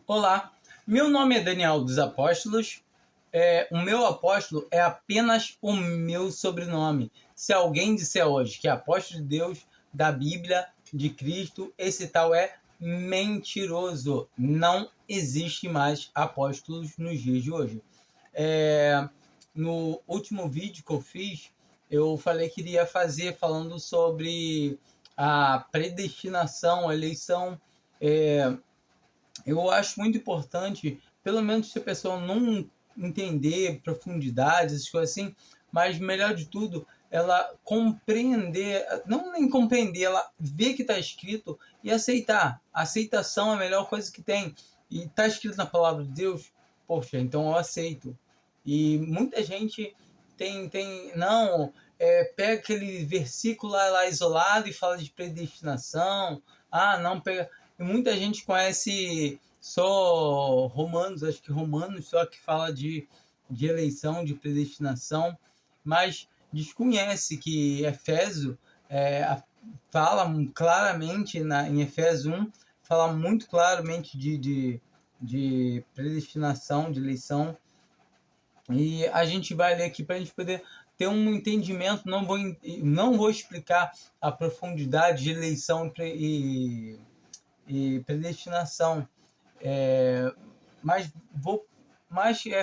Olá, meu nome é Daniel dos Apóstolos. O meu apóstolo é apenas o meu sobrenome. Se alguém disser hoje que é apóstolo de Deus, da Bíblia, de Cristo, esse tal é mentiroso. Não existe mais apóstolos nos dias de hoje. No último vídeo que eu fiz, eu falei que iria fazer falando sobre a predestinação, a eleição. Eu acho muito importante, pelo menos se a pessoa não entender profundidades, essas coisas assim, mas melhor de tudo, ela compreender, não nem compreender, ela ver que está escrito e aceitar. A aceitação é a melhor coisa que tem. E está escrito na palavra de Deus, poxa, então eu aceito. E muita gente não, pega aquele versículo lá isolado e fala de predestinação. Não, pega. E muita gente conhece só Romanos, acho que Romanos só que fala de eleição, de predestinação, mas desconhece que Efésio fala claramente, em Efésios 1, fala muito claramente de predestinação, de eleição. E a gente vai ler aqui para a gente poder ter um entendimento. Não vou explicar a profundidade de eleição e predestinação, mas vou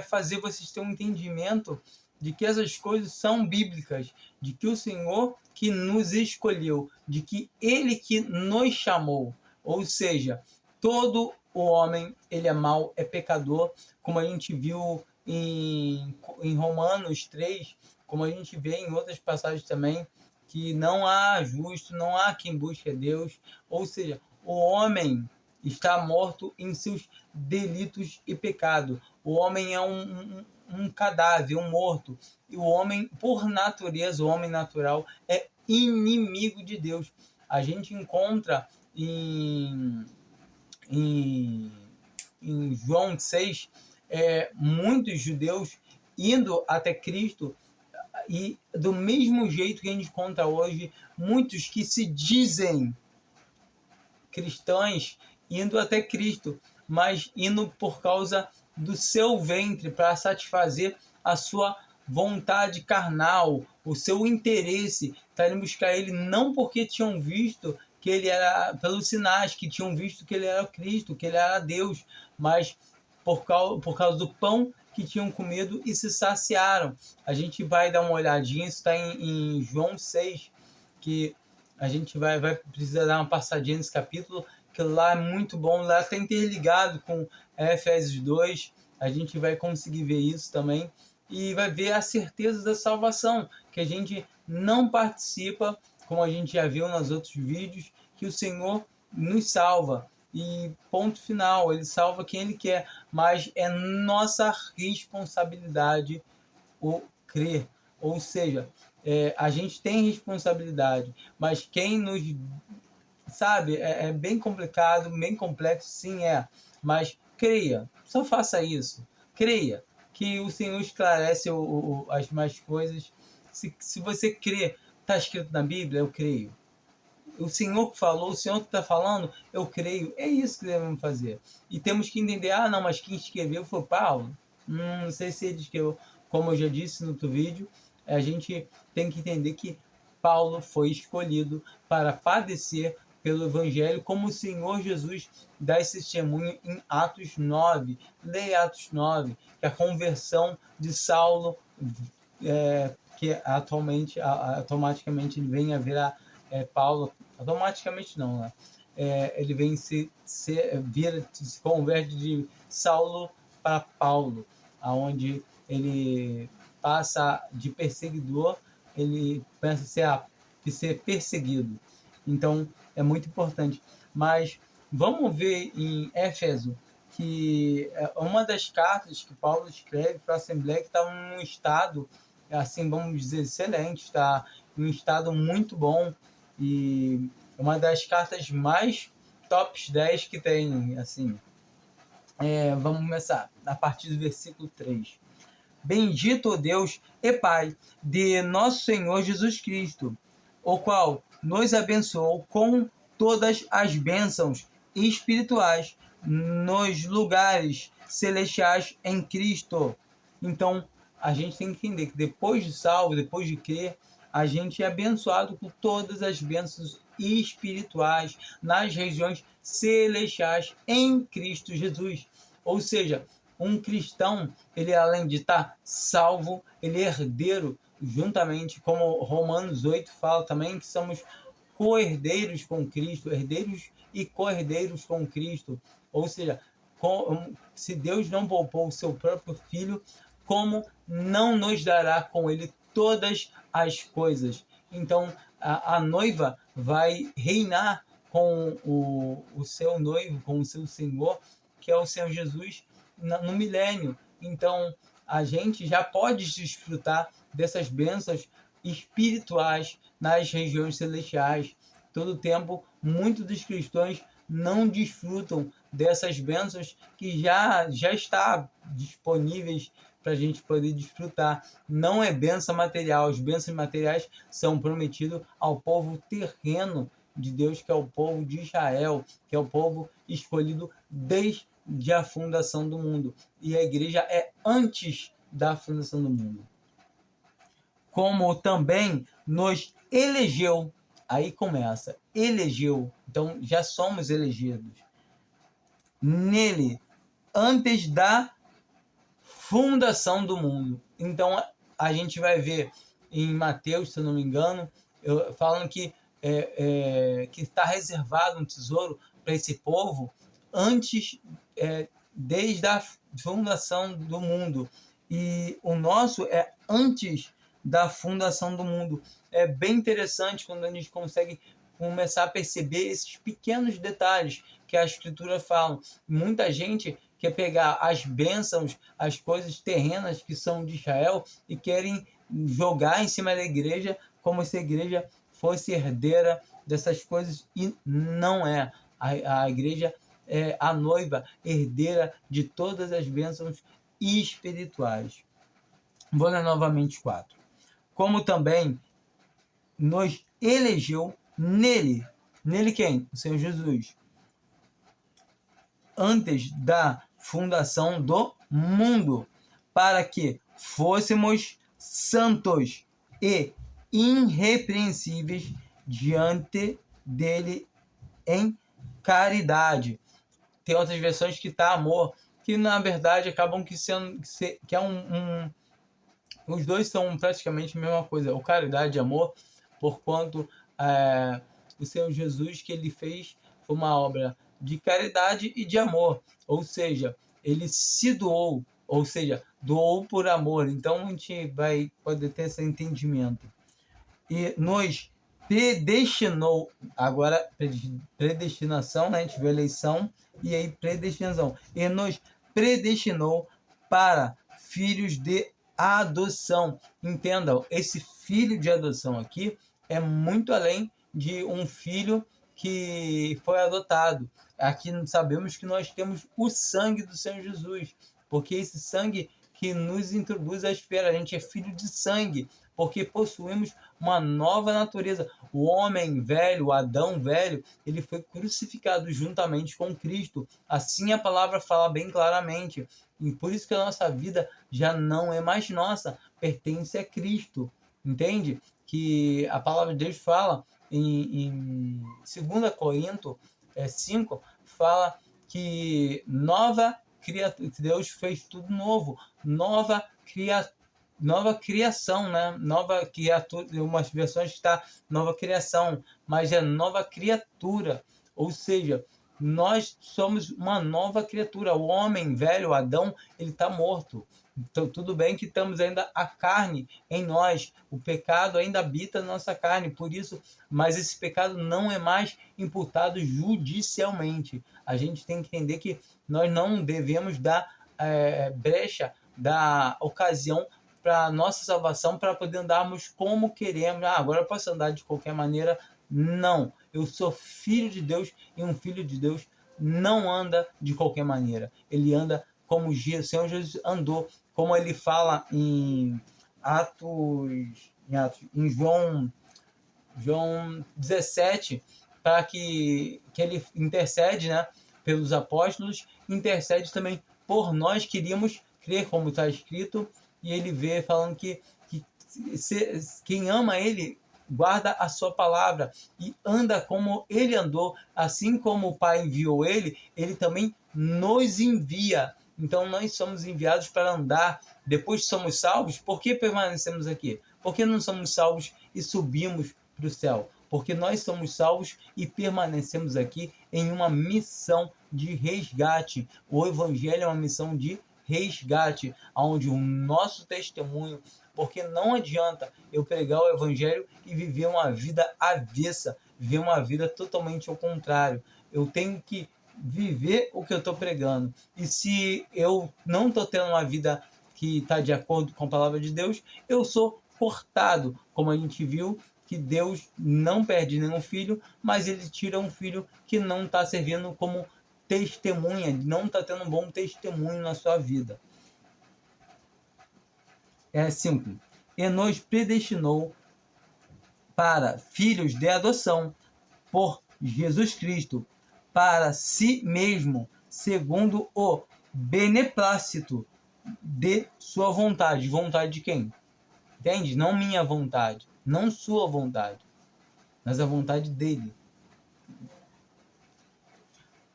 fazer vocês terem um entendimento de que essas coisas são bíblicas, de que o Senhor que nos escolheu, de que Ele que nos chamou. Ou seja, todo o homem, ele é mau, é pecador, como a gente viu em Romanos 3, como a gente vê em outras passagens também, que não há justo, não há quem busque a Deus. Ou seja, o homem está morto em seus delitos e pecado. O homem é um cadáver, um morto. E o homem, por natureza, o homem natural, é inimigo de Deus. A gente encontra em João 6, muitos judeus indo até Cristo, e do mesmo jeito que a gente conta hoje, muitos que se dizem cristãos indo até Cristo, mas indo por causa do seu ventre, para satisfazer a sua vontade carnal, o seu interesse, para indo buscar ele, não porque tinham visto que ele era, pelos sinais, que tinham visto que ele era Cristo, que ele era Deus, mas por causa do pão que tinham comido e se saciaram. A gente vai dar uma olhadinha, isso está em João 6, que a gente vai precisar dar uma passadinha nesse capítulo, que lá é muito bom, lá está interligado com Efésios 2, a gente vai conseguir ver isso também, e vai ver a certeza da salvação, que a gente não participa, como a gente já viu nos outros vídeos, que o Senhor nos salva, e ponto final, ele salva quem ele quer, mas é nossa responsabilidade o crer. Ou seja, a gente tem responsabilidade, mas quem nos... Sabe, é bem complicado, bem complexo, sim, mas creia, só faça isso, creia, que o Senhor esclarece as mais coisas. Se você crê, está escrito na Bíblia, eu creio. O Senhor que falou, o Senhor que está falando, eu creio. É isso que devemos fazer. E temos que entender, não, mas quem escreveu foi Paulo. Não sei se ele escreveu, como eu já disse no outro vídeo, a gente tem que entender que Paulo foi escolhido para padecer pelo Evangelho, como o Senhor Jesus dá esse testemunho em Atos 9. Leia Atos 9, que a conversão de Saulo, que automaticamente ele vem a virar Paulo, automaticamente não, né? Ele vem se converte de Saulo para Paulo, aonde ele passa de perseguidor, ele pensa ser perseguido. Então é muito importante. Mas vamos ver em Éfeso, que é uma das cartas que Paulo escreve para a Assembleia, que está num estado, assim, vamos dizer, excelente, está em um estado muito bom, e uma das cartas mais top 10 que tem, assim. Vamos começar a partir do versículo 3. Bendito o Deus e Pai de nosso Senhor Jesus Cristo, o qual nos abençoou com todas as bênçãos espirituais nos lugares celestiais em Cristo. Então, a gente tem que entender que depois de salvo, depois de crer, a gente é abençoado com todas as bênçãos espirituais nas regiões celestiais em Cristo Jesus. Ou seja, um cristão, ele além de estar salvo, ele é herdeiro juntamente, como Romanos 8 fala também, que somos co-herdeiros com Cristo, herdeiros e co-herdeiros com Cristo. Ou seja, se Deus não poupou o seu próprio Filho, como não nos dará com ele todas as coisas? Então, a noiva vai reinar com o seu noivo, com o seu Senhor, que é o Senhor Jesus, no milênio. Então, a gente já pode desfrutar dessas bênçãos espirituais nas regiões celestiais. Todo tempo, muitos dos cristãos não desfrutam dessas bênçãos que já está disponíveis para a gente poder desfrutar. Não é bênção material. As bênçãos materiais são prometidas ao povo terreno de Deus, que é o povo de Israel, que é o povo escolhido desde a fundação do mundo. E a igreja é antes da fundação do mundo. Como também nos elegeu. Aí começa, elegeu. Então, já somos elegidos. Nele, antes da fundação do mundo. Então, a gente vai ver em Mateus, se eu não me engano, falando que está reservado um tesouro para esse povo antes, desde a fundação do mundo. E o nosso é antes da fundação do mundo. É bem interessante quando a gente consegue começar a perceber esses pequenos detalhes que a Escritura fala. Muita gente quer pegar as bênçãos, as coisas terrenas que são de Israel e querem jogar em cima da igreja como se a igreja fosse herdeira dessas coisas, e não é. A igreja é a noiva herdeira de todas as bênçãos espirituais. Vou ler novamente 4. Como também nos elegeu nele. Nele quem? O Senhor Jesus. Antes da fundação do mundo, para que fôssemos santos e irrepreensíveis diante dele em caridade. Tem outras versões que tá amor, que na verdade acabam que é os dois são praticamente a mesma coisa, o caridade e amor, porquanto o Senhor Jesus, que ele fez foi uma obra de caridade e de amor, ou seja, ele se doou, ou seja, doou por amor. Então a gente vai poder ter esse entendimento. E nos predestinou, agora predestinação, né? A gente vê eleição e aí predestinação. E nos predestinou para filhos de adoção. Entendam, esse filho de adoção aqui é muito além de um filho que foi adotado. Aqui sabemos que nós temos o sangue do Senhor Jesus, porque esse sangue que nos introduz à esfera, a gente é filho de sangue, porque possuímos uma nova natureza. O homem velho, o Adão velho, ele foi crucificado juntamente com Cristo. Assim a palavra fala bem claramente. E por isso que a nossa vida já não é mais nossa, pertence a Cristo. Entende? Que a palavra de Deus fala em 2 Coríntios 5, fala que nova criatura, Deus fez tudo novo, nova criação, né? Nova criatura, umas versões está nova criação, mas é nova criatura, ou seja, nós somos uma nova criatura. O homem velho, o Adão, ele está morto. Então, tudo bem que temos ainda a carne em nós, o pecado ainda habita na nossa carne, por isso, mas esse pecado não é mais imputado judicialmente. A gente tem que entender que nós não devemos dar brecha, dar ocasião para a nossa salvação, para poder andarmos como queremos. Agora eu posso andar de qualquer maneira. Não, eu sou filho de Deus e um filho de Deus não anda de qualquer maneira. Ele anda como o Senhor Jesus andou, como ele fala em João 17, para que ele intercede, né, pelos apóstolos, intercede também por nós que iríamos crer, como está escrito, e ele vê falando que quem ama ele guarda a sua palavra e anda como ele andou, assim como o Pai enviou ele, ele também nos envia. Então nós somos enviados para andar. Depois que somos salvos, por que permanecemos aqui? Por que não somos salvos e subimos para o céu? Porque nós somos salvos e permanecemos aqui em uma missão de resgate. O Evangelho é uma missão de resgate, onde o nosso testemunho, porque não adianta eu pregar o Evangelho e viver uma vida avessa, viver uma vida totalmente ao contrário. Eu tenho que viver o que eu estou pregando. E se eu não estou tendo uma vida que está de acordo com a palavra de Deus, eu sou cortado, como a gente viu que Deus não perde nenhum filho, mas ele tira um filho que não está servindo como testemunha, não está tendo um bom testemunho na sua vida. 5. E nos predestinou para filhos de adoção por Jesus Cristo, para si mesmo, segundo o beneplácito de sua vontade. Vontade de quem? Entende? Não minha vontade, não sua vontade, mas a vontade dele.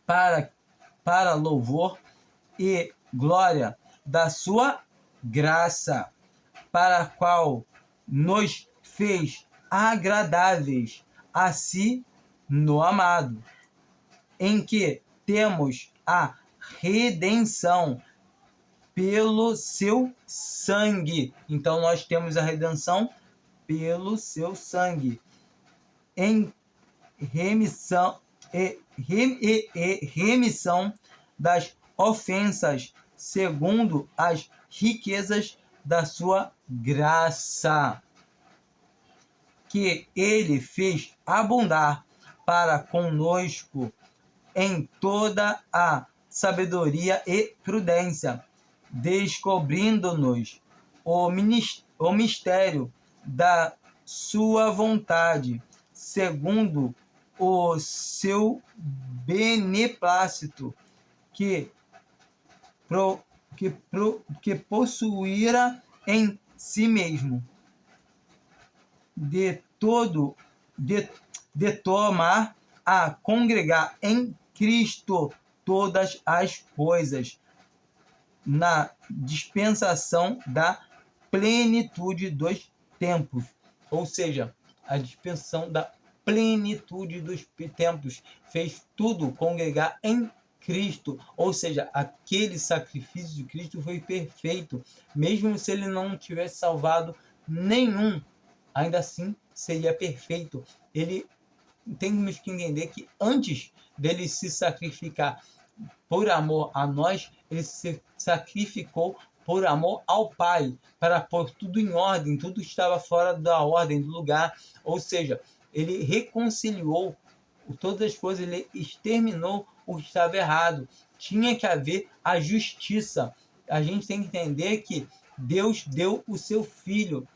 Para louvor e glória da sua graça, para a qual nos fez agradáveis a si no amado, em que temos a redenção pelo seu sangue. Então nós temos a redenção pelo seu sangue, em remissão remissão das ofensas, segundo as riquezas da sua graça, que ele fez abundar para conosco em toda a sabedoria e prudência, descobrindo-nos o mistério da sua vontade, segundo o seu beneplácito, que possuíra em si mesmo, de tomar a congregar em Cristo todas as coisas, na dispensação da plenitude dos tempos. Ou seja, a dispensação da plenitude dos tempos fez tudo congregar em Cristo, ou seja, aquele sacrifício de Cristo foi perfeito, mesmo se ele não tivesse salvado nenhum, ainda assim seria perfeito. Ele temos que entender que antes dele se sacrificar por amor a nós, ele se sacrificou por amor ao Pai, para pôr tudo em ordem, tudo estava fora da ordem, do lugar, ou seja, ele reconciliou todas as coisas, ele exterminou o que estava errado. Tinha que haver a justiça. A gente tem que entender que Deus deu o seu Filho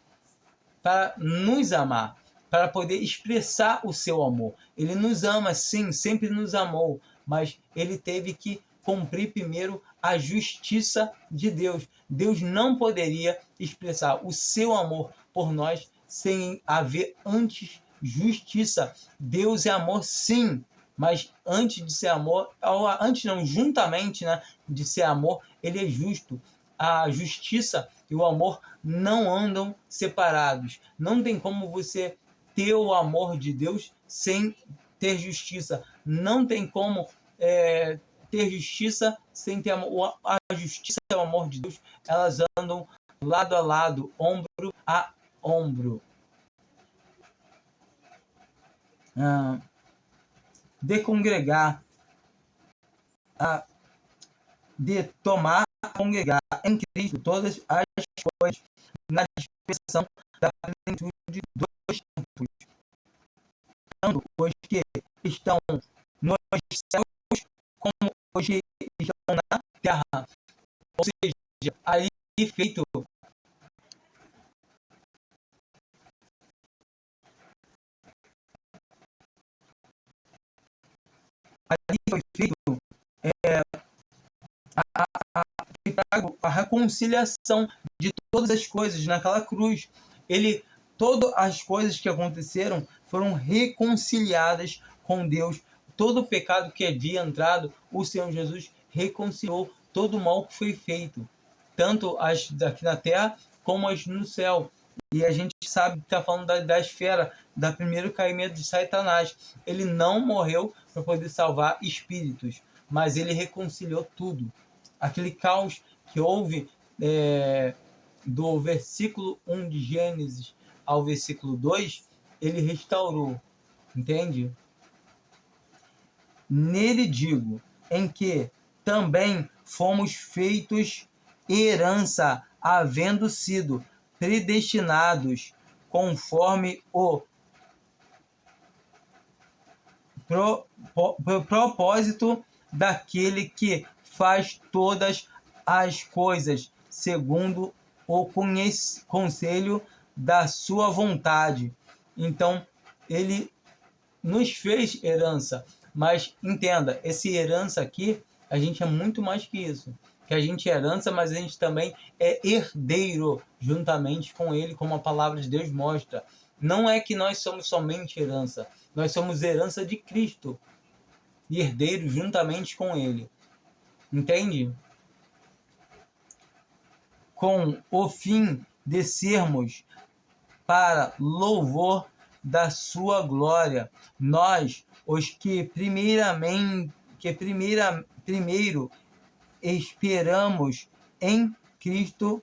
para nos amar, para poder expressar o seu amor. Ele nos ama, sim, sempre nos amou, mas ele teve que cumprir primeiro a justiça de Deus. Deus não poderia expressar o seu amor por nós sem haver antes justiça. Deus é amor, sim, mas antes de ser amor, antes não, juntamente, né, de ser amor, ele é justo. A justiça e o amor não andam separados. Não tem como você ter o amor de Deus sem ter justiça. Não tem como ter justiça sem ter amor. A justiça e o amor de Deus, elas andam lado a lado, ombro a ombro. De congregar, de tomar, congregar em Cristo todas as coisas, na dispensação da plenitude dos tempos, tanto os que estão nos céus como os que estão na terra. Ou seja, ali feito ali foi feito trago a reconciliação de todas as coisas naquela cruz. Todas as coisas que aconteceram foram reconciliadas com Deus. Todo o pecado que havia entrado, o Senhor Jesus reconciliou todo o mal que foi feito, tanto as daqui na terra como as no céu. E a gente sabe que está falando da esfera, da primeiro caimento de Satanás. Ele não morreu para poder salvar espíritos, mas ele reconciliou tudo. Aquele caos que houve do versículo 1 de Gênesis ao versículo 2, ele restaurou. Entende? Nele digo, em que também fomos feitos herança, havendo sido predestinados conforme o propósito daquele que faz todas as coisas segundo o conselho da sua vontade. Então, ele nos fez herança, mas entenda, esse herança aqui, a gente é muito mais que isso. Que a gente é herança, mas a gente também é herdeiro juntamente com ele, como a palavra de Deus mostra. Não é que nós somos somente herança, nós somos herança de Cristo e herdeiro juntamente com ele. Entende? Com o fim de sermos para louvor da sua glória, nós, os que primeiro esperamos em Cristo.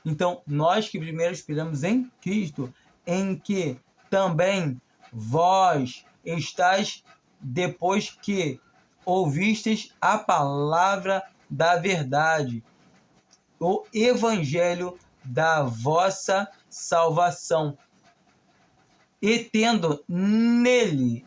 Então, nós que primeiro esperamos em Cristo, em que também vós estáis depois que ouvistes a palavra da verdade, o evangelho da vossa salvação, e tendo nele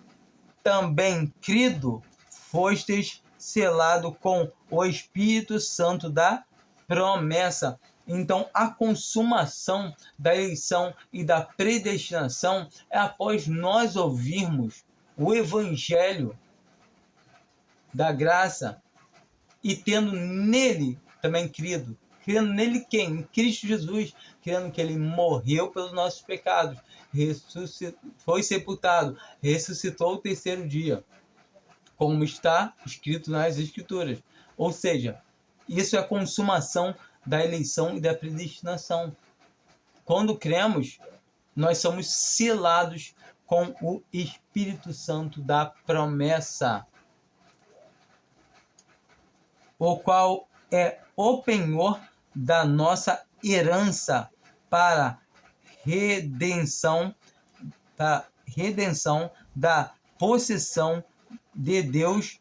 também crido, fostes selado com o Espírito Santo da promessa. Então, a consumação da eleição e da predestinação é após nós ouvirmos o evangelho da graça e tendo nele também crido. Crendo nele quem? Em Cristo Jesus. Crendo que ele morreu pelos nossos pecados, foi sepultado, ressuscitou o terceiro dia, como está escrito nas Escrituras. Ou seja, isso é a consumação da eleição e da predestinação. Quando cremos, nós somos selados com o Espírito Santo da promessa, o qual é o penhor da nossa herança para redenção da possessão de Deus,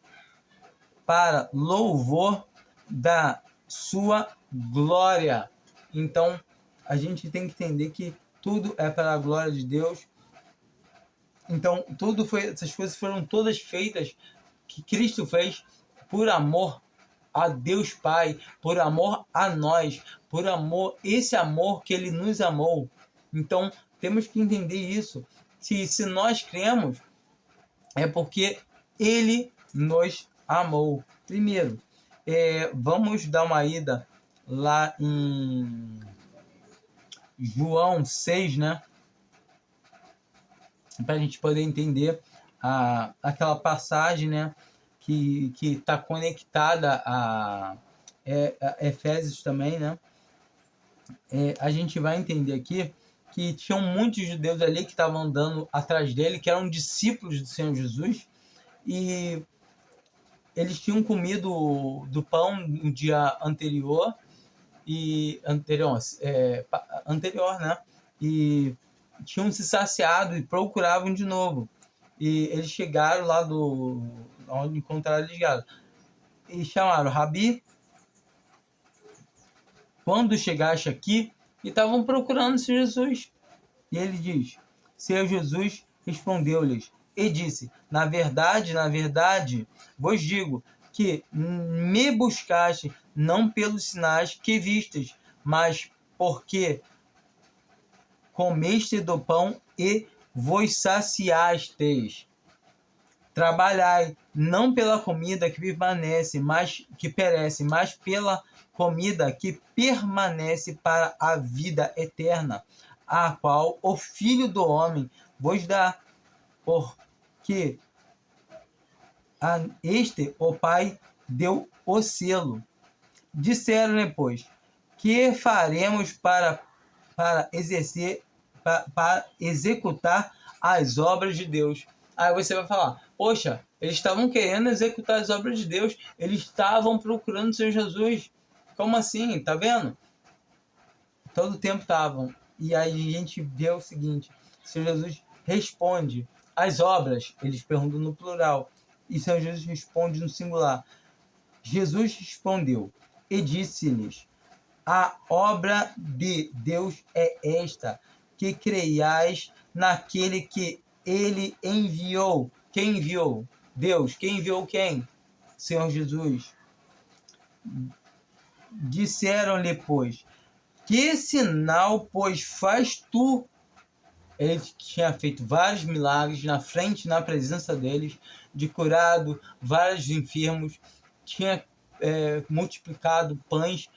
para louvor da sua glória. Então, a gente tem que entender que tudo é para a glória de Deus. Então, essas coisas foram todas feitas, que Cristo fez por amor a Deus Pai, por amor a nós, por amor, esse amor que ele nos amou. Então, temos que entender isso. Se nós cremos, é porque ele nos amou. Primeiro, vamos dar uma ida lá em João 6, né? Para a gente poder entender aquela passagem, né? Que está conectada a Efésios também, né? A gente vai entender aqui que tinham muitos judeus ali que estavam andando atrás dele, que eram discípulos do Senhor Jesus, e eles tinham comido do pão no dia anterior, né? E tinham se saciado e procuravam de novo. E eles chegaram lá onde encontraram eles e chamaram: Rabi, quando chegaste aqui? E estavam procurando esse Jesus. E ele diz: Senhor Jesus respondeu-lhes e disse: na verdade, vos digo que me buscaste não pelos sinais que vistes, mas porque comeste do pão e vos saciastes. Trabalhai, não pela comida que permanece, que perece, mas pela comida que permanece para a vida eterna, a qual o Filho do Homem vos dá, porque a este o Pai deu o selo. Disseram-lhe, pois, que faremos para exercer, para executar as obras de Deus? Aí você vai falar, poxa, eles estavam querendo executar as obras de Deus, eles estavam procurando o Senhor Jesus. Como assim? Tá vendo? Todo o tempo estavam. E aí a gente vê o seguinte, o Senhor Jesus responde, as obras, eles perguntam no plural, e o Senhor Jesus responde no singular. Jesus respondeu e disse-lhes, a obra de Deus é esta, que creiais naquele que ele enviou. Quem enviou? Deus. Quem enviou quem? Senhor Jesus. Disseram-lhe, pois, que sinal, pois, faz tu? Ele tinha feito vários milagres na frente, na presença deles, de curado vários enfermos, tinha multiplicado pães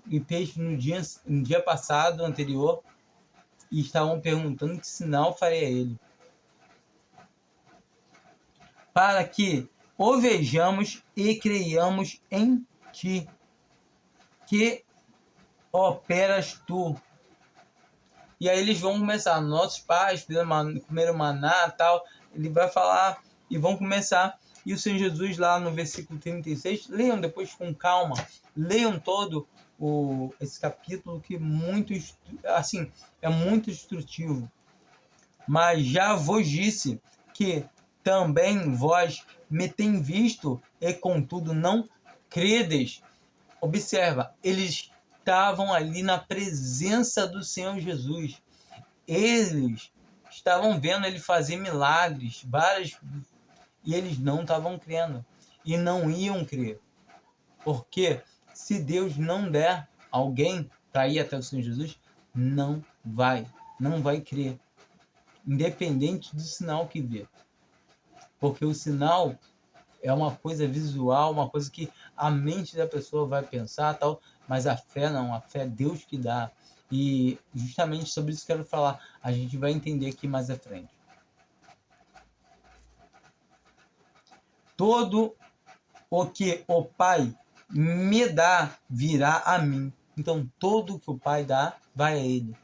e peixes no dia passado, anterior, e estavam perguntando que sinal faria ele. Para que o vejamos e creiamos em ti, que operas tu. E aí eles vão começar, nossos pais comeram maná e tal, ele vai falar e vão começar. E o Senhor Jesus lá no versículo 36, leiam depois com calma, leiam todo esse capítulo que assim, é muito instrutivo. Mas já vos disse que também vós me tem visto e contudo não credes. Observa, eles estavam ali na presença do Senhor Jesus. Eles estavam vendo ele fazer milagres, e eles não estavam crendo. E não iam crer. Porque se Deus não der alguém para ir até o Senhor Jesus, não vai crer. Independente do sinal que vê. Porque o sinal é uma coisa visual, uma coisa que a mente da pessoa vai pensar, tal, mas a fé não, a fé é Deus que dá. E justamente sobre isso que eu quero falar. A gente vai entender aqui mais à frente. Todo o que o Pai me dá virá a mim. Então, tudo o que o Pai dá vai a Ele.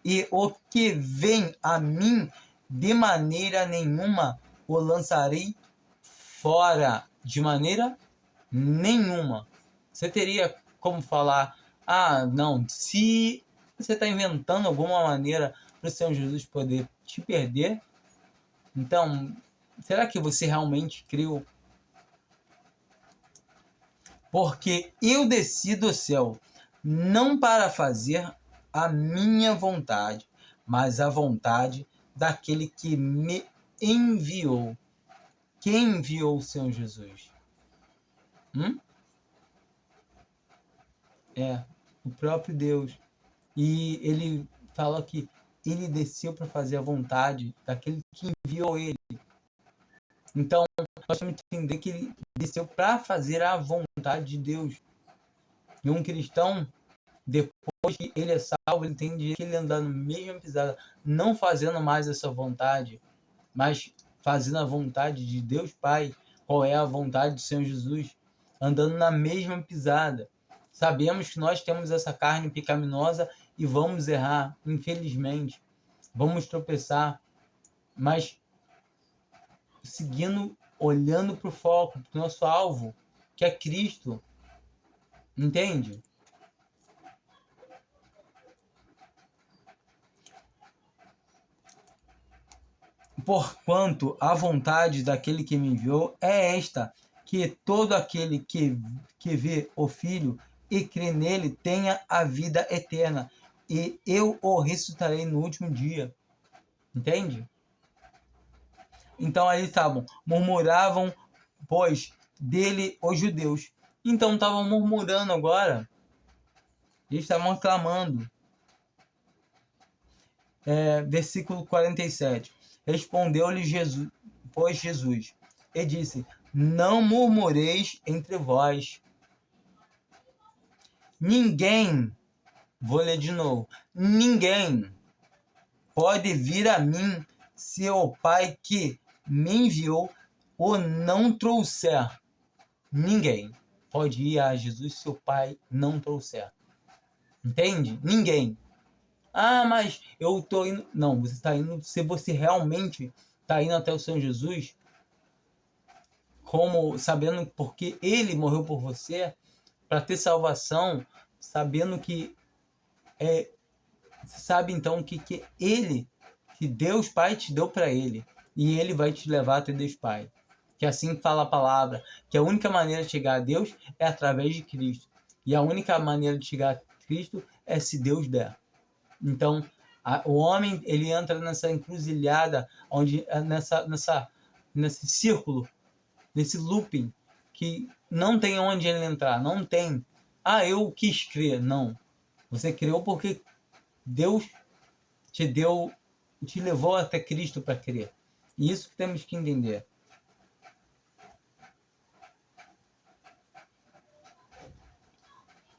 E o que vem a mim, de maneira nenhuma o lançarei fora. De maneira nenhuma. Você teria como falar, não, se você está inventando alguma maneira para o Senhor Jesus poder te perder, então, será que você realmente creu? Porque eu desci do céu, não para fazer a minha vontade, mas a vontade daquele que me enviou. Quem enviou o Senhor Jesus? É, o próprio Deus. E ele fala que ele desceu para fazer a vontade daquele que enviou ele. Então, nós temos que entender que ele desceu para fazer a vontade de Deus. E um cristão, depois que ele é salvo, ele entende que ele anda na mesma pisada, não fazendo mais essa vontade, mas fazendo a vontade de Deus Pai. Qual é a vontade do Senhor Jesus? Andando na mesma pisada. Sabemos que nós temos essa carne pecaminosa e vamos errar, infelizmente. Vamos tropeçar, mas seguindo, olhando para o foco, para o nosso alvo, que é Cristo. Entende? Porquanto a vontade daquele que me enviou é esta, que todo aquele que vê o Filho e crê nele tenha a vida eterna, e eu o ressuscitarei no último dia. Entende? Então aí estavam, murmuravam, pois, dele os judeus. Então estavam murmurando agora. Eles estavam clamando. Versículo 47. Respondeu-lhe Jesus, e disse: não murmureis entre vós. Ninguém, vou ler de novo, ninguém pode vir a mim se o Pai que me enviou o não trouxer. Ninguém pode ir a Jesus se o Pai não trouxer. Entende? Ninguém. Ah, mas eu estou indo... Não, você está indo... Se você realmente está indo até o Senhor Jesus, como sabendo porque Ele morreu por você, para ter salvação, sabendo que... sabe então que Ele, que Deus Pai te deu para Ele. E Ele vai te levar até Deus Pai. Que assim fala a palavra, que a única maneira de chegar a Deus é através de Cristo. E a única maneira de chegar a Cristo é se Deus der. Então, o homem, ele entra nessa encruzilhada, onde, nesse círculo, nesse looping, que não tem onde ele entrar, não tem. Ah, eu quis crer. Não. Você creu porque Deus te levou até Cristo para crer. E isso que temos que entender.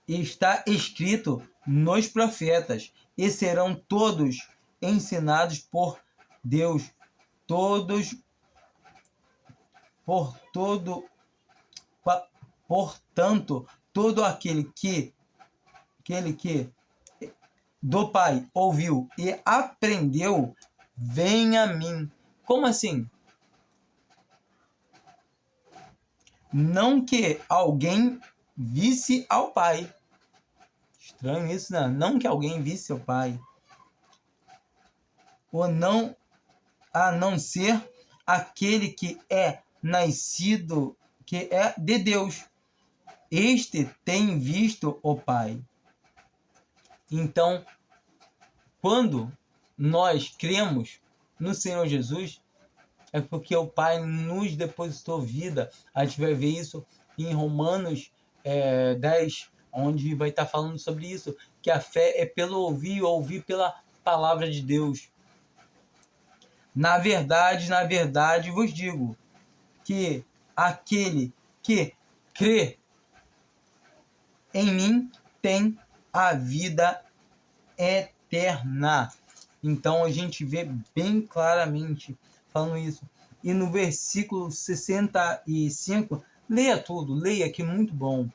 Está escrito nos profetas, e serão todos ensinados por Deus, portanto, todo aquele que do Pai ouviu e aprendeu, vem a mim. Como assim? Não que alguém visse ao Pai. Estranho isso, né? Não que alguém visse ao Pai. Ou não, a não ser aquele que é nascido, que é de Deus. Este tem visto o Pai. Então, quando nós cremos no Senhor Jesus, é porque o Pai nos depositou vida. A gente vai ver isso em Romanos 10, onde vai estar falando sobre isso, que a fé é pelo ouvir pela palavra de Deus. Na verdade vos digo que aquele que crê em mim tem a vida eterna. Então a gente vê bem claramente falando isso. E no versículo 65, leia tudo, leia que é muito bom.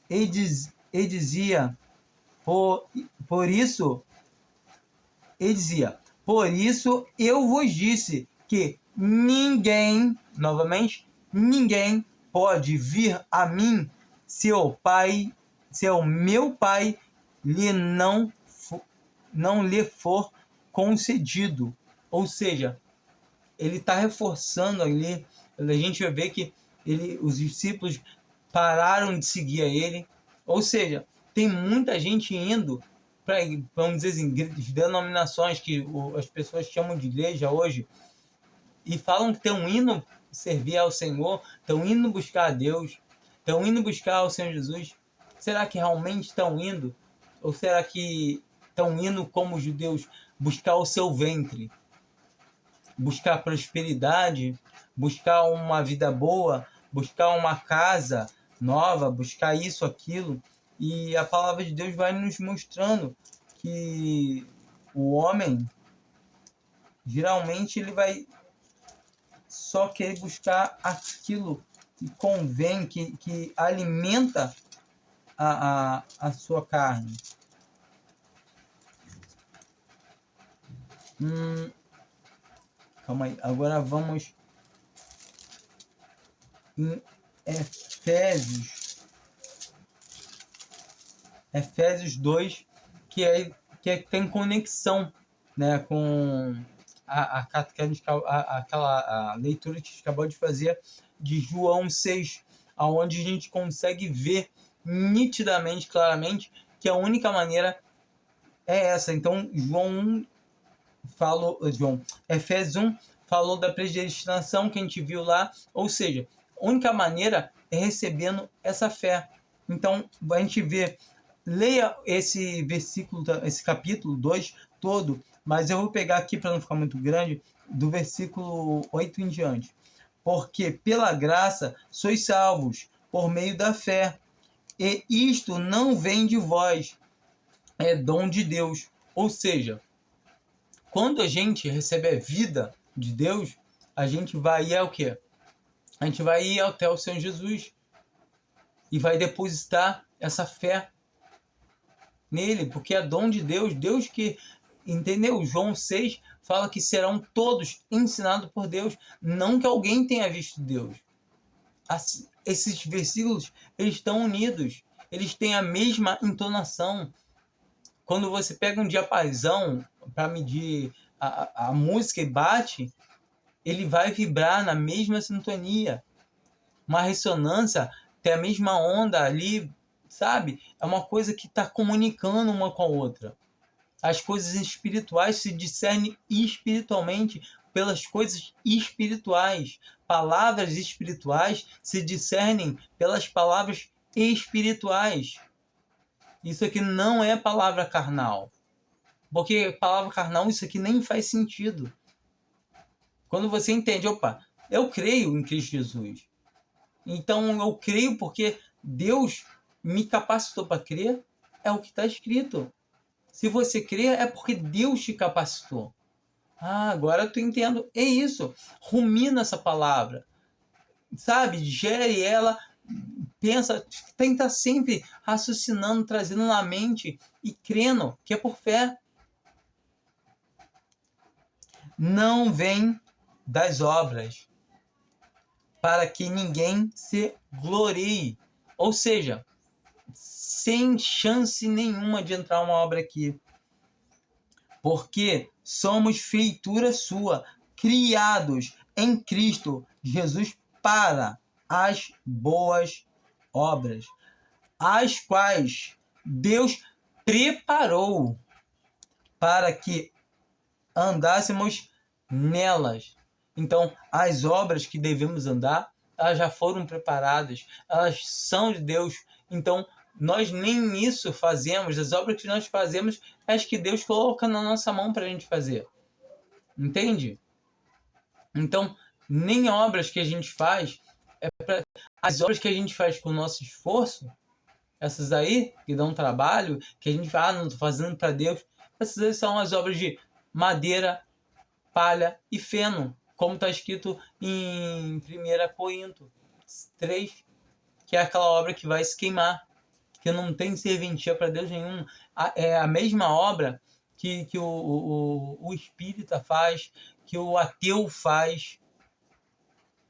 E dizia, por isso eu vos disse que ninguém, novamente, ninguém pode vir a mim se o meu Pai não lhe for concedido. Ou seja, ele está reforçando ali, a gente vai ver que os discípulos pararam de seguir a ele. Ou seja, tem muita gente indo para, vamos dizer assim, denominações que as pessoas chamam de igreja hoje, e falam que estão indo servir ao Senhor, estão indo buscar a Deus, estão indo buscar o Senhor Jesus. Será que realmente estão indo? Ou será que estão indo como os judeus, buscar o seu ventre? Buscar prosperidade, buscar uma vida boa, buscar uma casa nova, buscar isso, aquilo. E a palavra de Deus vai nos mostrando que o homem, geralmente, ele vai só querer buscar aquilo que convém, que alimenta a sua carne. Calma aí, agora vamos em Efésios 2, que tem conexão, né, com aquela leitura que a gente acabou de fazer de João 6, onde a gente consegue ver nitidamente, claramente, que a única maneira é essa. Então, Efésios 1 falou da predestinação que a gente viu lá, ou seja, a única maneira é recebendo essa fé. Então, a gente vê, leia esse versículo, esse capítulo 2 todo, mas eu vou pegar aqui para não ficar muito grande, do versículo 8 em diante. porque pela graça sois salvos, por meio da fé. E isto não vem de vós, é dom de Deus. Ou seja, quando a gente recebe a vida de Deus, a gente vai ir ao quê? A gente vai ir até o Senhor Jesus e vai depositar essa fé nele, porque é dom de Deus, Deus que, entendeu? João 6 fala que serão todos ensinados por Deus, não que alguém tenha visto Deus. Esses versículos, eles estão unidos, eles têm a mesma entonação. Quando você pega um diapasão para medir a música e bate, ele vai vibrar na mesma sintonia. Uma ressonância tem a mesma onda ali, sabe? É uma coisa que está comunicando uma com a outra. As coisas espirituais se discernem espiritualmente pelas coisas espirituais. Palavras espirituais se discernem pelas palavras espirituais. Isso aqui não é palavra carnal. Porque palavra carnal, isso aqui nem faz sentido. Quando você entende, opa, eu creio em Cristo Jesus. Então eu creio porque Deus me capacitou para crer, é o que está escrito. Se você crê, é porque Deus te capacitou. Ah, agora eu entendo. É isso. Rumina essa palavra. Sabe? Gere ela, pensa, tem que estar sempre raciocinando, trazendo na mente e crendo que é por fé. Não vem das obras, para que ninguém se glorie. Ou seja, sem chance nenhuma de entrar uma obra aqui. Porque somos feitura sua, criados em Cristo Jesus para as boas obras, as quais Deus preparou para que andássemos nelas. Então, as obras que devemos andar, elas já foram preparadas, elas são de Deus. Então, nós nem isso fazemos, as obras que nós fazemos, é as que Deus coloca na nossa mão para a gente fazer. Entende? Então, nem obras que a gente faz, as obras que a gente faz com o nosso esforço, essas aí, que dão trabalho, que a gente fala, não estou fazendo para Deus, essas aí são as obras de madeira, palha e feno, como está escrito em 1 Coríntios 3, que é aquela obra que vai se queimar, que não tem serventia para Deus nenhum. É a mesma obra que o espírita faz, que o ateu faz.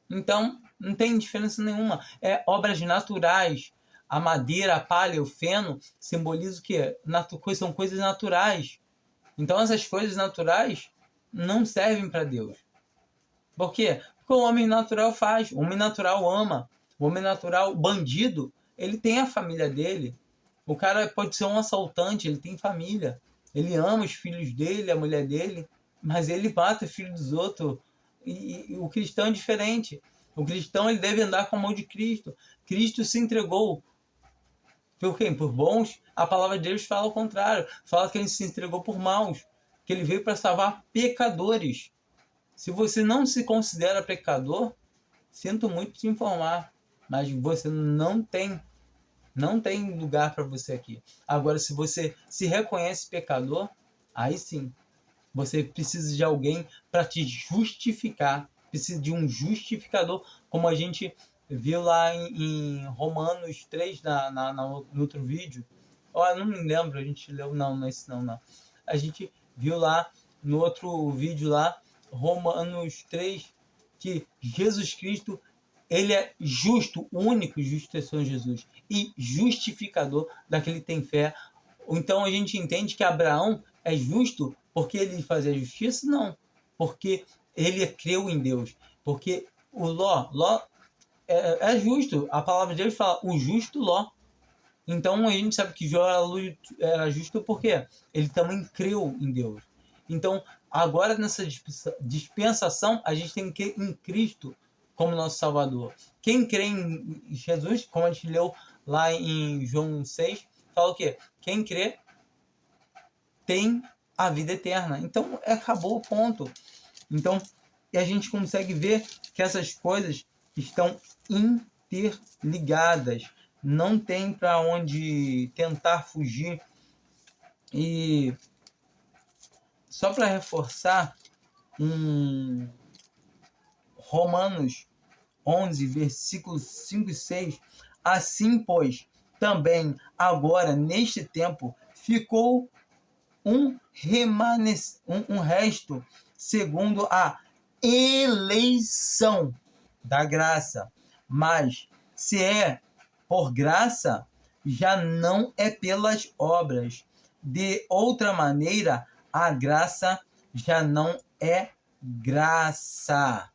Então, não tem diferença nenhuma. É obras naturais. A madeira, a palha, o feno simbolizam o quê? São coisas naturais. Então, essas coisas naturais não servem para Deus. Por quê? Porque o homem natural faz, o homem natural ama, o homem natural, bandido, ele tem a família dele. O cara pode ser um assaltante, ele tem família. Ele ama os filhos dele, a mulher dele, mas ele mata o filho dos outros. E o cristão é diferente. O cristão, ele deve andar com a mão de Cristo. Cristo se entregou por quem? Por bons? A palavra de Deus fala o contrário. Fala que ele se entregou por maus. Que ele veio para salvar pecadores. Se você não se considera pecador, sinto muito te informar, mas você não tem lugar para você aqui. Agora, se você se reconhece pecador, aí sim, você precisa de alguém para te justificar, precisa de um justificador, como a gente viu lá em Romanos 3, no outro vídeo. Não me lembro, a gente leu, não é esse não. A gente viu lá no outro vídeo lá, Romanos 3, que Jesus Cristo, ele é justo, o único justo é São Jesus, e justificador daquele que tem fé. Então a gente entende que Abraão é justo porque ele fazia justiça? Não, porque ele creu em Deus, porque o Ló é justo, a palavra de Deus fala, o justo Ló. Então a gente sabe que Jó era justo porque ele também creu em Deus. Então, agora nessa dispensação, a gente tem que crer em Cristo como nosso Salvador. Quem crê em Jesus, como a gente leu lá em João 6, fala o quê? Quem crê tem a vida eterna. Então, acabou o ponto. Então, a gente consegue ver que essas coisas estão interligadas. Não tem para onde tentar fugir. E só para reforçar, em Romanos 11, versículos 5 e 6, assim, pois, também agora, neste tempo, ficou um resto segundo a eleição da graça. Mas, se é por graça, já não é pelas obras. De outra maneira, a graça já não é graça.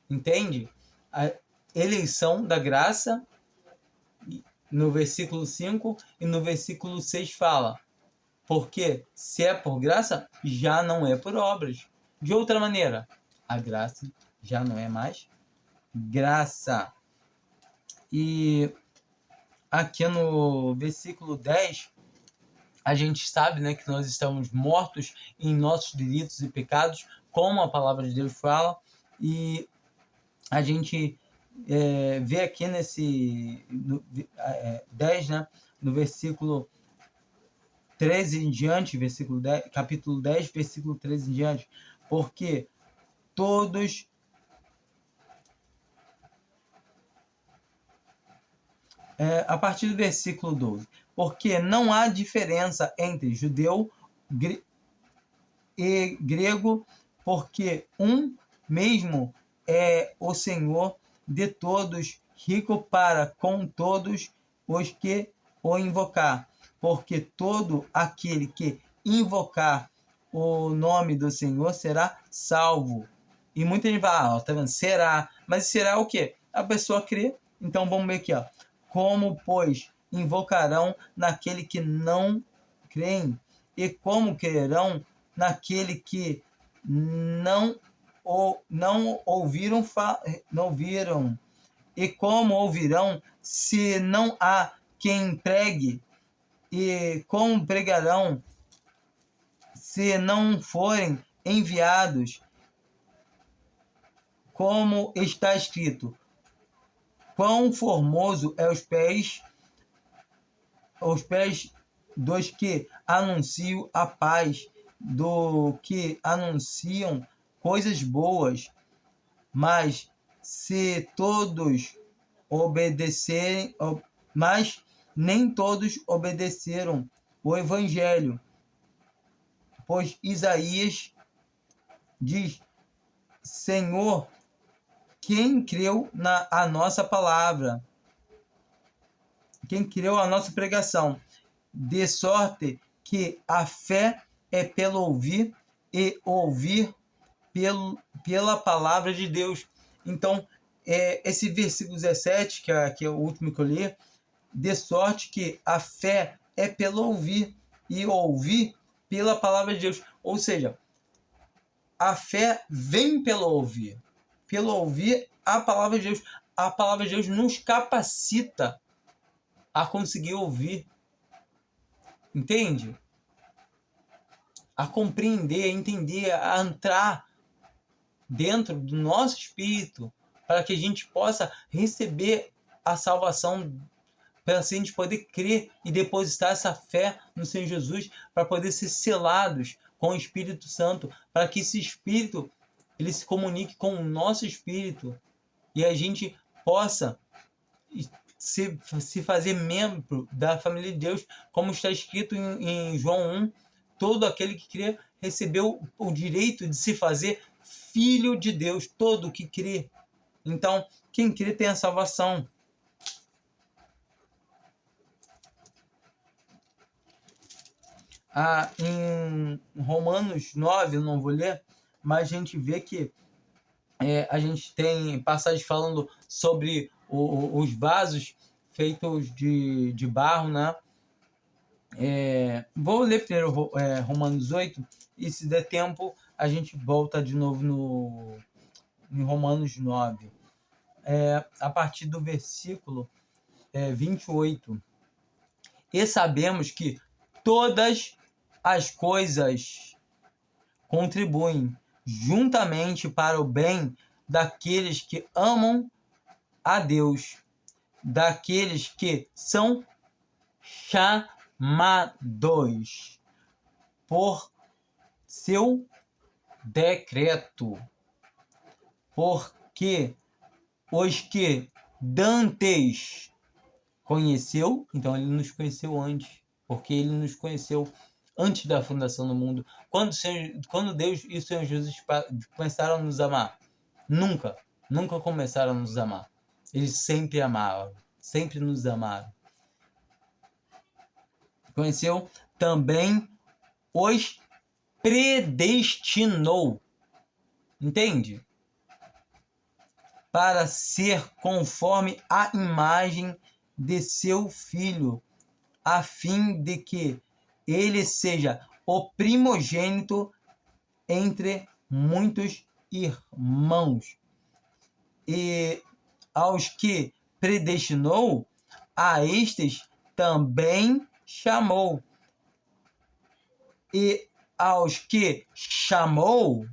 Entende? A eleição da graça, no versículo 5, e no versículo 6 fala: porque se é por graça, já não é por obras. De outra maneira, a graça já não é mais graça. E aqui no versículo 10, a gente sabe, né, que nós estamos mortos em nossos delitos e pecados, como a palavra de Deus fala, e a gente vê aqui nesse 10, né, no versículo 13 em diante, versículo 10, capítulo 10, versículo 13 em diante, porque todos a partir do versículo 12, porque não há diferença entre judeu e grego, porque um mesmo é o Senhor de todos, rico para com todos os que o invocar, porque todo aquele que invocar o nome do Senhor será salvo. E muita gente vai, tá vendo? Será. Mas será o quê? A pessoa crê. Então vamos ver aqui, ó. Como, pois, invocarão naquele que não creem? E como crerão naquele que não ouviram? E como ouvirão se não há quem pregue? E como pregarão se não forem enviados? Como está escrito: quão formoso é os pés dos que anunciam a paz, do que anunciam coisas boas. Mas se todos obedecerem, mas nem todos obedeceram o evangelho. Pois Isaías diz: Senhor, quem creu a nossa palavra? Quem creu a nossa pregação? De sorte que a fé é pelo ouvir, e ouvir pela palavra de Deus. Então, esse versículo 17, que é o último que eu li, de sorte que a fé é pelo ouvir, e ouvir pela palavra de Deus. Ou seja, a fé vem pelo ouvir a palavra de Deus. A palavra de Deus nos capacita a conseguir ouvir. Entende? A compreender, a entender, a entrar dentro do nosso espírito, para que a gente possa receber a salvação, para assim a gente poder crer e depositar essa fé no Senhor Jesus, para poder ser selados com o Espírito Santo, para que esse Espírito ele se comunique com o nosso espírito e a gente possa se fazer membro da família de Deus, como está escrito em João 1, todo aquele que crê recebeu o direito de se fazer filho de Deus, todo que crê. Então, quem crê tem a salvação. Em Romanos 9, eu não vou ler, mas a gente vê que a gente tem passagens falando sobre os vasos feitos de barro, né? Vou ler primeiro Romanos 8, e se der tempo a gente volta de novo em Romanos 9. A partir do versículo 28. E sabemos que todas as coisas contribuem juntamente para o bem daqueles que amam a Deus, daqueles que são chamados por seu decreto. Porque os que dantes conheceu, então ele nos conheceu antes, porque ele nos conheceu antes da fundação do mundo. Quando Deus e o Senhor Jesus começaram a nos amar? Nunca começaram a nos amar. Eles sempre amavam, sempre nos amaram. Conheceu? Também os predestinou. Entende? Para ser conforme a imagem de seu Filho, a fim de que ele seja o primogênito entre muitos irmãos. E aos que predestinou, a estes também chamou. E aos que chamou,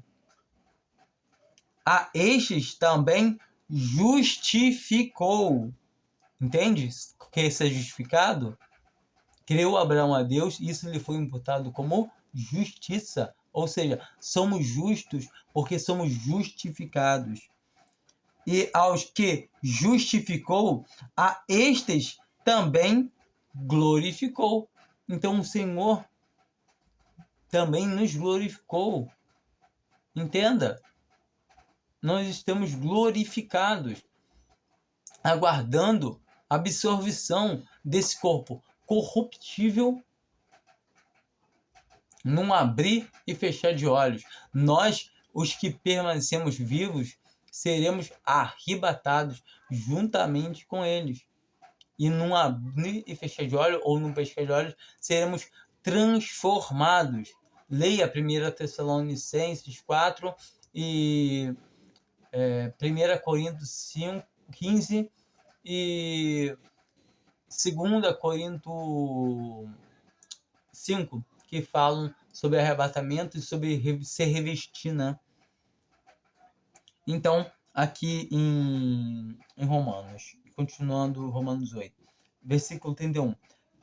a estes também justificou. Entende? Quer ser justificado? Creu Abraão a Deus, isso lhe foi imputado como justiça. Ou seja, somos justos porque somos justificados. E aos que justificou, a estes também glorificou. Então o Senhor também nos glorificou. Entenda? Nós estamos glorificados, aguardando a absorção desse corpo corruptível num abrir e fechar de olhos. Nós, os que permanecemos vivos, seremos arrebatados juntamente com eles. E num abrir e fechar de olhos, ou num piscar de olhos, seremos transformados. Leia 1 Tessalonicenses 4 e 1 Coríntios 5, 15 e 2 Coríntios 5, que falam sobre arrebatamento e sobre ser revestir, né? Então, aqui em Romanos, continuando Romanos 8, versículo 31.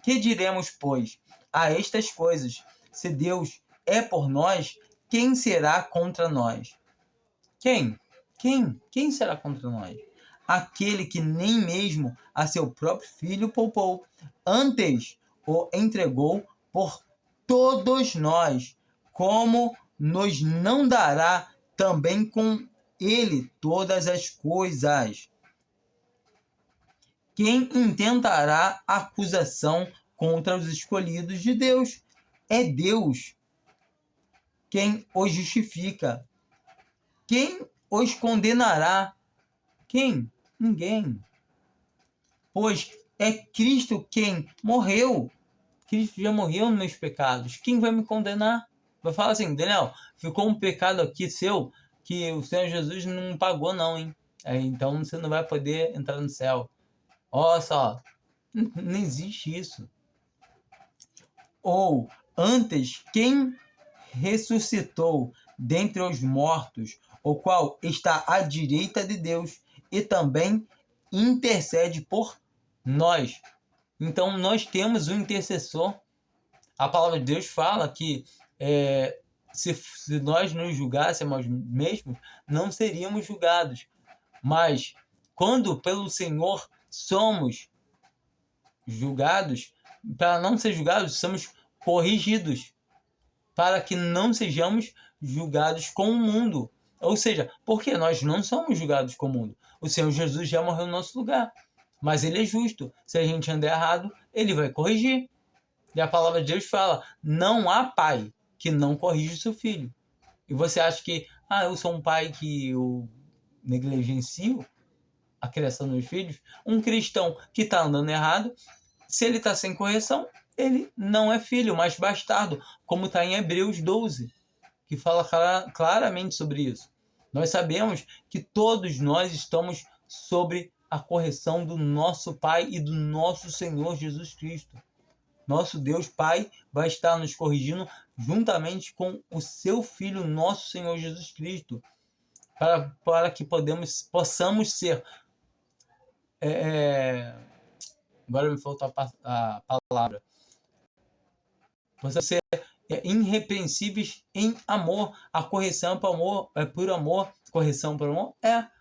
Que diremos, pois, a estas coisas? Se Deus é por nós, quem será contra nós? Quem? Quem será contra nós? Aquele que nem mesmo a seu próprio filho poupou, antes o entregou por todos nós, como nos não dará também com ele todas as coisas? Quem intentará acusação contra os escolhidos de Deus? É Deus quem os justifica. Quem os condenará? Quem? Ninguém. Pois é Cristo quem morreu. Cristo já morreu nos meus pecados. Quem vai me condenar? Vai falar assim, Daniel, ficou um pecado aqui seu que o Senhor Jesus não pagou não, hein? Então você não vai poder entrar no céu. Olha só, não existe isso. Ou antes, quem ressuscitou dentre os mortos, o qual está à direita de Deus e também intercede por nós. Então nós temos um intercessor. A palavra de Deus fala que se nós nos julgássemos mesmos, não seríamos julgados. Mas quando pelo Senhor somos julgados, para não ser julgados, somos corrigidos, para que não sejamos julgados com o mundo. Ou seja, porque nós não somos julgados com o mundo. O Senhor Jesus já morreu no nosso lugar. Mas ele é justo. Se a gente andar errado, ele vai corrigir. E a palavra de Deus fala, não há pai que não corrija o seu filho. E você acha que, eu sou um pai que eu negligencio a criação dos filhos? Um cristão que está andando errado, se ele está sem correção, ele não é filho, mas bastardo, como está em Hebreus 12, que fala claramente sobre isso. Nós sabemos que todos nós estamos sobre a correção do nosso Pai e do nosso Senhor Jesus Cristo. Nosso Deus Pai vai estar nos corrigindo juntamente com o seu Filho, nosso Senhor Jesus Cristo, para que possamos ser. Agora me faltou a palavra. Possamos ser irrepreensíveis em amor. A correção por amor é por amor. Correção por amor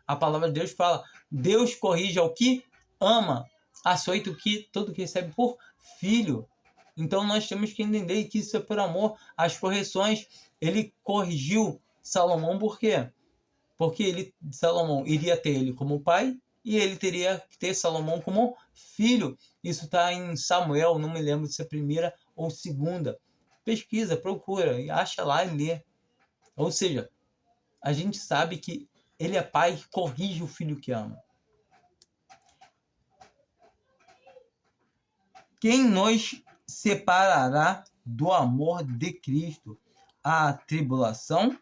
a palavra de Deus fala. Deus corrige ao que ama, açoita o que todo que recebe por filho. Então nós temos que entender que isso é por amor. As correções, ele corrigiu Salomão por quê? Porque Salomão iria ter ele como pai e ele teria que ter Salomão como filho. Isso está em Samuel, não me lembro se é a primeira ou segunda. Pesquisa, procura, acha lá e lê. Ou seja, a gente sabe que ele é pai que corrige o filho que ama. Quem nos separará do amor de Cristo? A tribulação?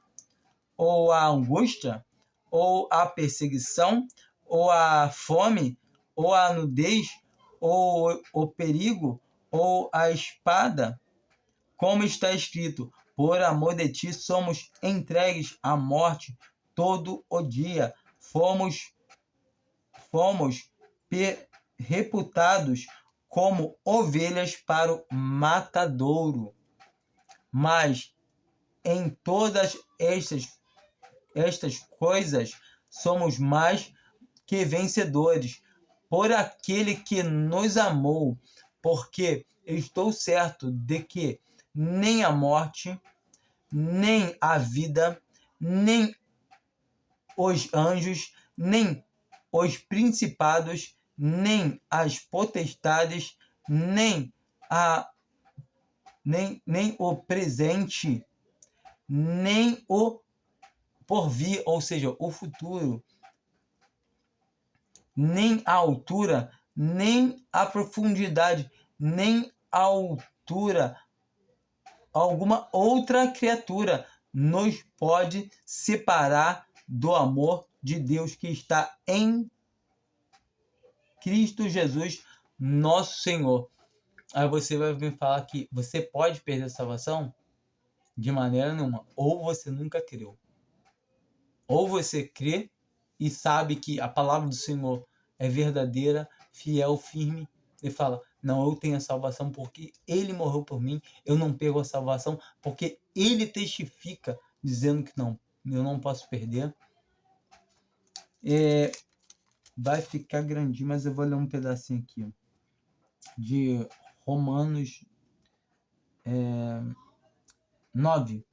Ou a angústia? Ou a perseguição? Ou a fome? Ou a nudez? Ou o perigo? Ou a espada? Como está escrito, por amor de ti somos entregues à morte todo o dia. Fomos reputados como ovelhas para o matadouro. Mas em todas estas coisas somos mais que vencedores por aquele que nos amou, porque estou certo de que nem a morte, nem a vida, nem os anjos, nem os principados, nem as potestades, nem o presente, nem o porvir, ou seja, o futuro, nem a altura, nem a profundidade, nem a altura, alguma outra criatura nos pode separar do amor de Deus que está em Cristo Jesus, nosso Senhor. Aí você vai me falar que você pode perder a salvação? De maneira nenhuma. Ou você nunca creu. Ou você crê e sabe que a palavra do Senhor é verdadeira, fiel, firme, e fala, não, eu tenho a salvação porque Ele morreu por mim, eu não perco a salvação porque Ele testifica dizendo que não, eu não posso perder. Vai ficar grandinho, mas eu vou ler um pedacinho aqui de Romanos 9.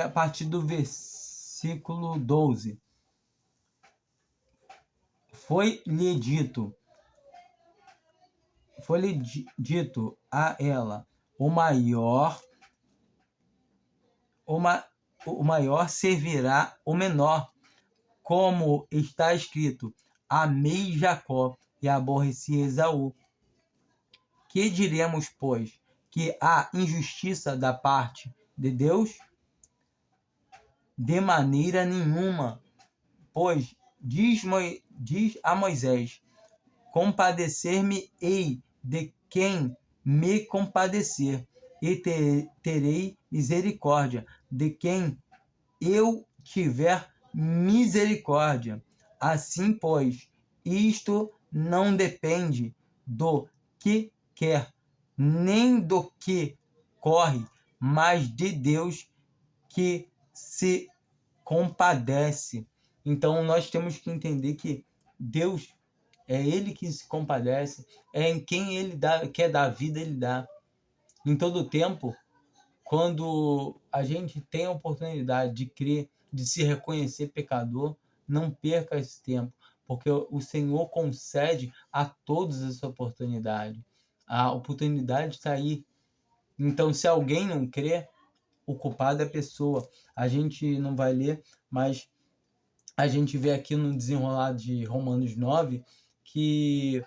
A partir do versículo 12. Foi-lhe dito a ela, o maior servirá o menor, como está escrito, amei Jacó e aborreci Esaú. Que diremos, pois, que há injustiça da parte de Deus? De maneira nenhuma, pois diz a Moisés, compadecer-me-ei de quem me compadecer, e terei misericórdia de quem eu tiver misericórdia. Assim, pois, isto não depende do que quer, nem do que corre, mas de Deus que se compadece. Então nós temos que entender que Deus é Ele que se compadece, é em quem Ele quer dar vida, Ele dá. Em todo tempo, quando a gente tem a oportunidade de crer, de se reconhecer pecador, não perca esse tempo, porque o Senhor concede a todos essa oportunidade. A oportunidade está aí. Então, se alguém não crê, o culpado é a pessoa. A gente não vai ler, mas a gente vê aqui no desenrolar de Romanos 9 que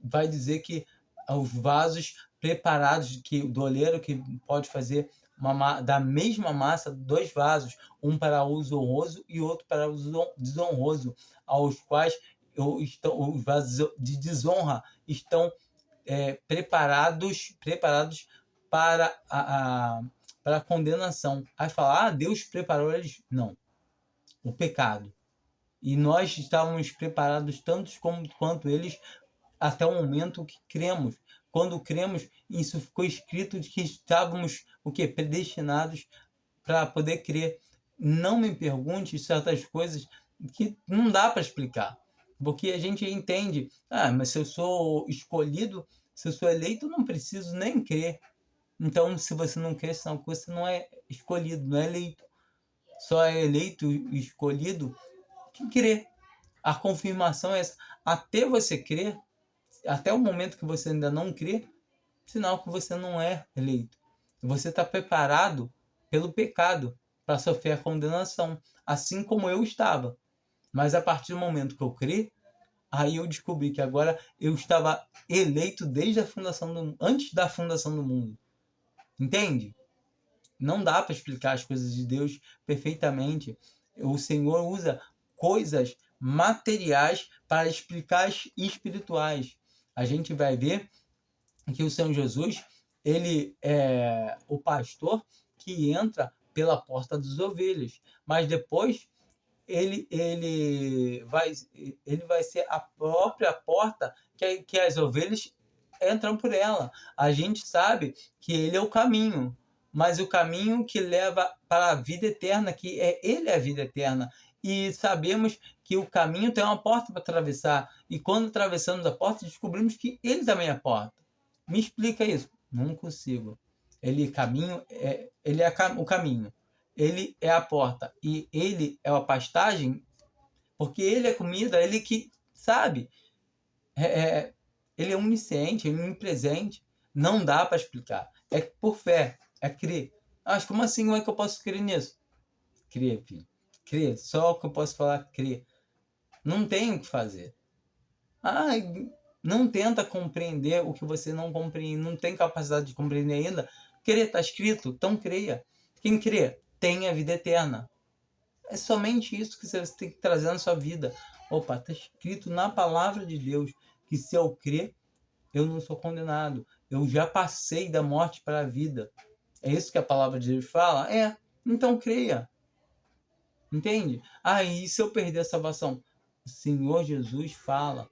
vai dizer que os vasos preparados, que do oleiro que pode fazer da mesma massa 2 vasos, um para uso honroso e outro para uso desonroso, aos quais os vasos de desonra estão preparados para para a condenação. Aí fala, Deus preparou eles. Não, o pecado. E nós estávamos preparados tantos quanto eles até o momento que cremos. Quando cremos, isso ficou escrito de que estávamos predestinados para poder crer. Não me pergunte certas coisas que não dá para explicar. Porque a gente entende, mas se eu sou escolhido, se eu sou eleito, eu não preciso nem crer. Então, se você não crê, senão você não é escolhido, não é eleito. Só é eleito e escolhido quem crê. A confirmação é essa. Até você crer, até o momento que você ainda não crê, sinal que você não é eleito. Você está preparado pelo pecado para sofrer a condenação, assim como eu estava. Mas a partir do momento que eu criei, aí eu descobri que agora eu estava eleito desde a fundação antes da fundação do mundo. Entende? Não dá para explicar as coisas de Deus perfeitamente. O Senhor usa coisas materiais para explicar as espirituais. A gente vai ver que o Senhor Jesus, ele é o pastor que entra pela porta das ovelhas, mas depois ele vai ser a própria porta que as ovelhas entram por ela. A gente sabe que ele é o caminho, mas o caminho que leva para a vida eterna, que ele é a vida eterna. E sabemos que o caminho tem uma porta para atravessar. E quando atravessamos a porta, descobrimos que ele também é a porta. Me explica isso. Não consigo. Ele é o caminho. Ele é a porta. E ele é a pastagem, porque ele é comida, ele que sabe. Ele é onisciente, ele é onipresente. Não dá para explicar. É por fé, é crer. Mas como assim? Como é que eu posso crer nisso? Crer, filho. Crer. Só o que eu posso falar, crer. Não tem o que fazer. Não tenta compreender o que você não compreende, não tem capacidade de compreender ainda. Crer, está escrito, então creia. Quem crê tem a vida eterna. É somente isso que você tem que trazer na sua vida. Opa, está escrito na palavra de Deus que se eu crer, eu não sou condenado. Eu já passei da morte para a vida. É isso que a palavra de Deus fala? Então creia. Entende? E se eu perder a salvação? O Senhor Jesus fala: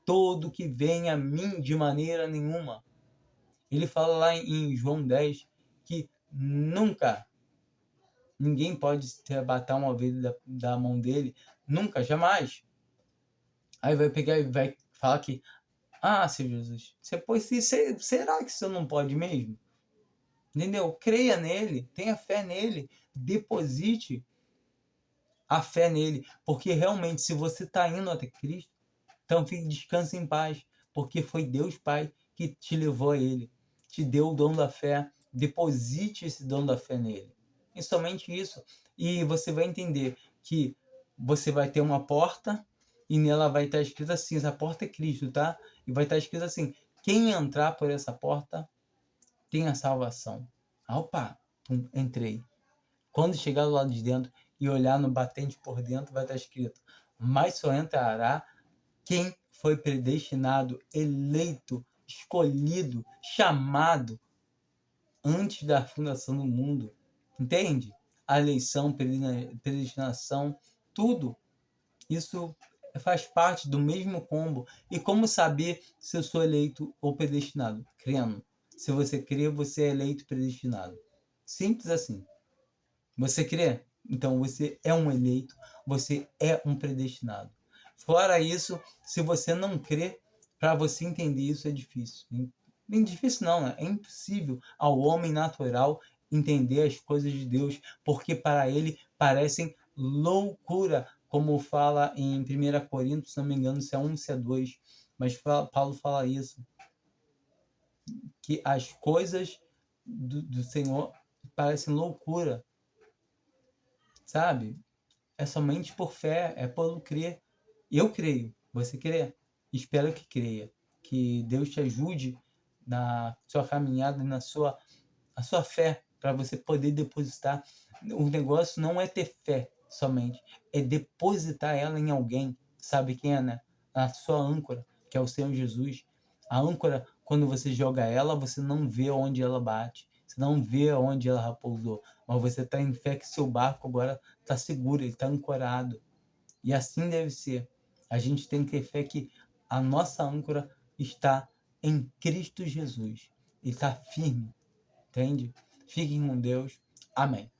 todo que vem a mim de maneira nenhuma. Ele fala lá em João 10 que nunca ninguém pode arrebatar uma ovelha da mão dele. Nunca, jamais. Aí vai pegar e vai falar que Senhor Jesus, será que você não pode mesmo? Entendeu? Creia nele, tenha fé nele, deposite a fé nele, porque realmente se você está indo até Cristo, então descanse em paz, porque foi Deus Pai que te levou a ele, te deu o dom da fé, deposite esse dom da fé nele. E somente isso. E você vai entender que você vai ter uma porta e nela vai estar escrito assim, essa porta é Cristo, tá? E vai estar escrito assim, quem entrar por essa porta tem a salvação. Opa, entrei. Quando chegar do lado de dentro e olhar no batente por dentro, vai estar escrito, mas só entrará quem foi predestinado, eleito, escolhido, chamado antes da fundação do mundo. Entende? A eleição, predestinação, tudo isso faz parte do mesmo combo. E como saber se eu sou eleito ou predestinado? Crendo. Se você crê, você é eleito e predestinado. Simples assim. Você crê? Então você é um eleito, você é um predestinado. Fora isso, se você não crê, para você entender isso é difícil. Bem difícil não, é impossível ao homem natural entender as coisas de Deus, porque para ele parecem loucura, como fala em 1 Coríntios, se não me engano, se é 1, se é 2, mas Paulo fala isso, que as coisas do Senhor parecem loucura, sabe? É somente por fé, é por crer. Eu creio, você crê? Espero que creia. Que Deus te ajude na sua caminhada, a sua fé, para você poder depositar. O negócio não é ter fé somente, é depositar ela em alguém. Sabe quem é, né? A sua âncora, que é o Senhor Jesus. A âncora, quando você joga ela, você não vê onde ela bate, você não vê onde ela repousou, mas você está em fé que seu barco agora está seguro, ele está ancorado. E assim deve ser. A gente tem que ter fé que a nossa âncora está em Cristo Jesus. Ele está firme, entende? Fiquem com Deus. Amém.